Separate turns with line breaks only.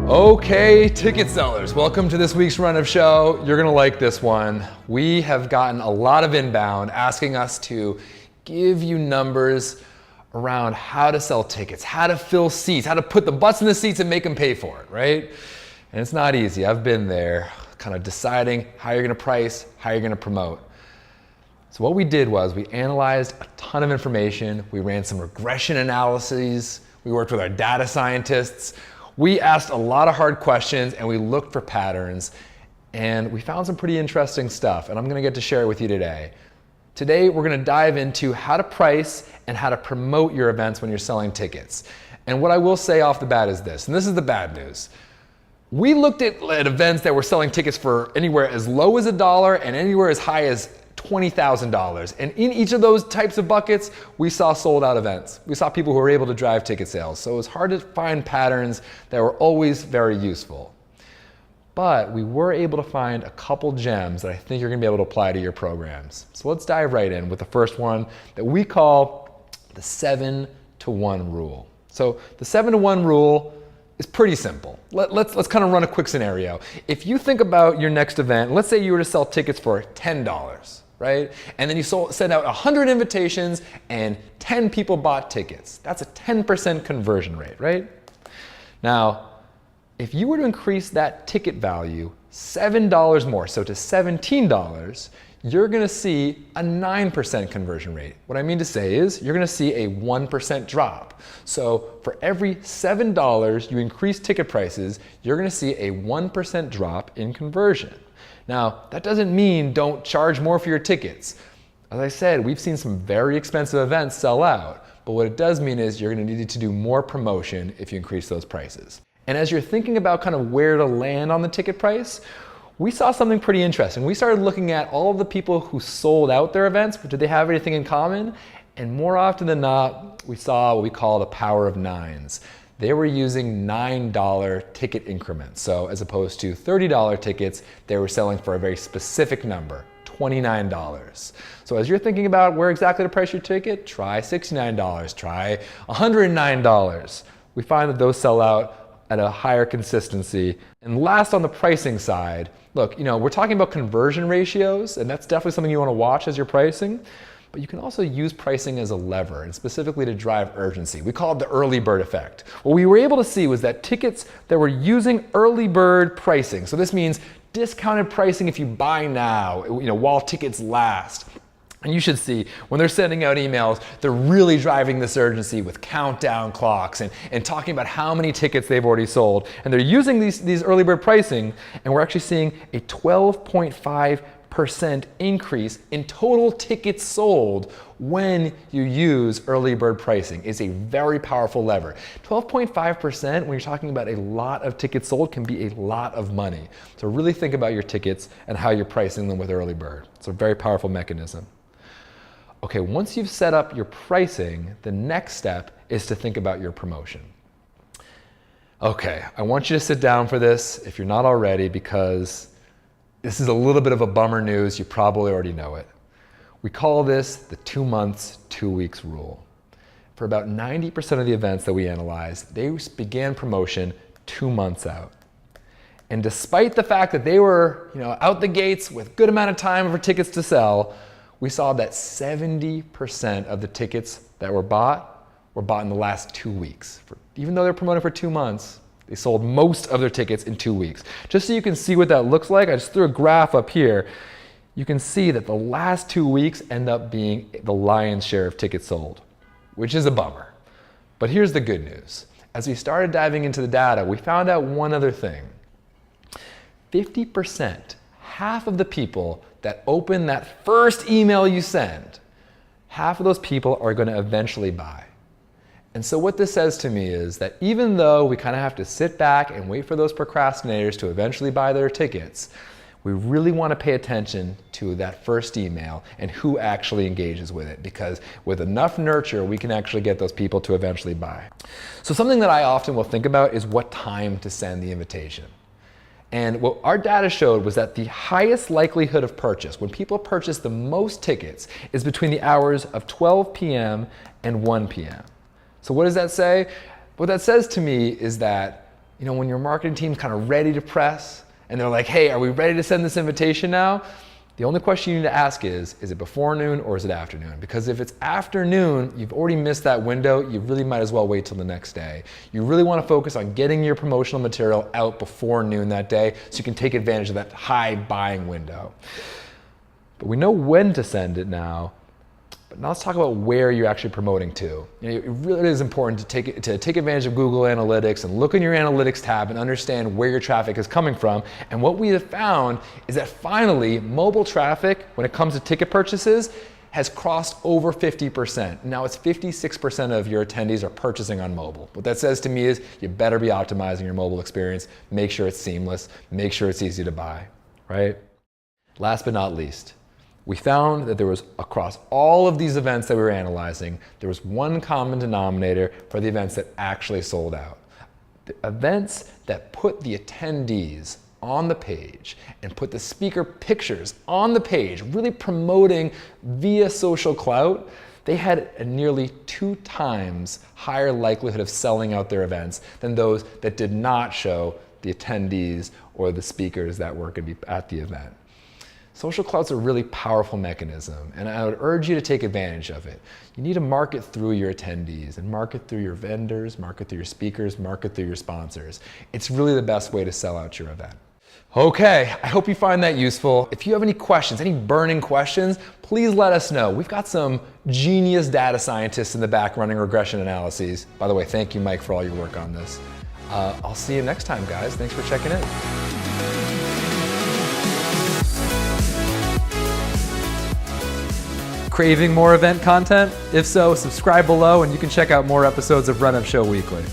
Okay, ticket sellers, welcome to this week's run of show. You're gonna like this one. We have gotten a lot of inbound asking us to give you numbers around how to sell tickets, how to fill seats, how to put the butts in the seats and make them pay for it, right? And it's not easy. I've been there, kind of deciding how you're gonna price, how you're gonna promote. So what we did was we analyzed a ton of information. We ran some regression analyses. We worked with our data scientists. We asked a lot of hard questions and we looked for patterns, and we found some pretty interesting stuff, and I'm gonna get to share it with you today. Today, we're gonna dive into how to price and how to promote your events when you're selling tickets. And what I will say off the bat is this, and this is the bad news. We looked at events that were selling tickets for anywhere as low as $1 and anywhere as high as $20,000. And in each of those types of buckets, we saw sold out events. We saw people who were able to drive ticket sales. So it was hard to find patterns that were always very useful. But we were able to find a couple gems that I think you're gonna be able to apply to your programs. So let's dive right in with the first one that we call the 7-to-1 rule. So the 7-to-1 rule is pretty simple. Let's kind of run a quick scenario. If you think about your next event, let's say you were to sell tickets for $10, right? And then you send out 100 invitations and 10 people bought tickets. That's a 10% conversion rate, right? Now, if you were to increase that ticket value $7 more, so to $17, you're gonna see a 9% conversion rate. What I mean to say is you're gonna see a 1% drop. So for every $7 you increase ticket prices, you're gonna see a 1% drop in conversion. Now, that doesn't mean don't charge more for your tickets. As I said, we've seen some very expensive events sell out, but what it does mean is you're gonna need to do more promotion if you increase those prices. And as you're thinking about kind of where to land on the ticket price, we saw something pretty interesting. We started looking at all of the people who sold out their events, but did they have anything in common? And more often than not, we saw what we call the power of nines. They were using $9 ticket increments. So as opposed to $30 tickets, they were selling for a very specific number, $29. So as you're thinking about where exactly to price your ticket, try $69, try $109. We find that those sell out at a higher consistency. And last on the pricing side, look, we're talking about conversion ratios, and that's definitely something you want to watch as you're pricing, but you can also use pricing as a lever, and specifically to drive urgency. We call it the early bird effect. What we were able to see was that tickets that were using early bird pricing, so this means discounted pricing if you buy now, while tickets last. And you should see, when they're sending out emails, they're really driving this urgency with countdown clocks and talking about how many tickets they've already sold. And they're using these early bird pricing, and we're actually seeing a 12.5% increase in total tickets sold when you use early bird pricing. It's a very powerful lever. 12.5% when you're talking about a lot of tickets sold can be a lot of money. So really think about your tickets and how you're pricing them with early bird. It's a very powerful mechanism. Okay, once you've set up your pricing, the next step is to think about your promotion. Okay, I want you to sit down for this if you're not already, because this is a little bit of a bummer news. You probably already know it. We call this the 2 months, 2 weeks rule. For about 90% of the events that we analyzed, they began promotion 2 months out. And despite the fact that they were out the gates with good amount of time for tickets to sell, we saw that 70% of the tickets that were bought in the last 2 weeks. Even though they're promoting for 2 months, they sold most of their tickets in 2 weeks. Just so you can see what that looks like, I just threw a graph up here. You can see that the last 2 weeks end up being the lion's share of tickets sold, which is a bummer. But here's the good news. As we started diving into the data, we found out one other thing. 50%, half of the people that open that first email you send, half of those people are going to eventually buy. And so what this says to me is that even though we kind of have to sit back and wait for those procrastinators to eventually buy their tickets, we really want to pay attention to that first email and who actually engages with it, because with enough nurture, we can actually get those people to eventually buy. So something that I often will think about is what time to send the invitation. And what our data showed was that the highest likelihood of purchase, when people purchase the most tickets, is between the hours of 12 p.m. and 1 p.m. So what does that say? What that says to me is that When your marketing team's kind of ready to press and they're like, hey, are we ready to send this invitation now? The only question you need to ask is it before noon or is it afternoon? Because if it's afternoon, you've already missed that window. You really might as well wait till the next day. You really want to focus on getting your promotional material out before noon that day so you can take advantage of that high buying window. But we know when to send it now. But now let's talk about where you're actually promoting to. It really is important to take advantage of Google Analytics and look in your Analytics tab and understand where your traffic is coming from. And what we have found is that finally, mobile traffic, when it comes to ticket purchases, has crossed over 50%. Now it's 56% of your attendees are purchasing on mobile. What that says to me is you better be optimizing your mobile experience. Make sure it's seamless. Make sure it's easy to buy, right? Last but not least, we found that there was, across all of these events that we were analyzing, there was one common denominator for the events that actually sold out. The events that put the attendees on the page and put the speaker pictures on the page, really promoting via social clout, they had a nearly 2 times higher likelihood of selling out their events than those that did not show the attendees or the speakers that were going to be at the event. Social clout's a really powerful mechanism, and I would urge you to take advantage of it. You need to market through your attendees and market through your vendors, market through your speakers, market through your sponsors. It's really the best way to sell out your event. Okay, I hope you find that useful. If you have any questions, any burning questions, please let us know. We've got some genius data scientists in the back running regression analyses. By the way, thank you, Mike, for all your work on this. I'll see you next time, guys. Thanks for checking in. Craving more event content? If so, subscribe below and you can check out more episodes of Run Up Show Weekly.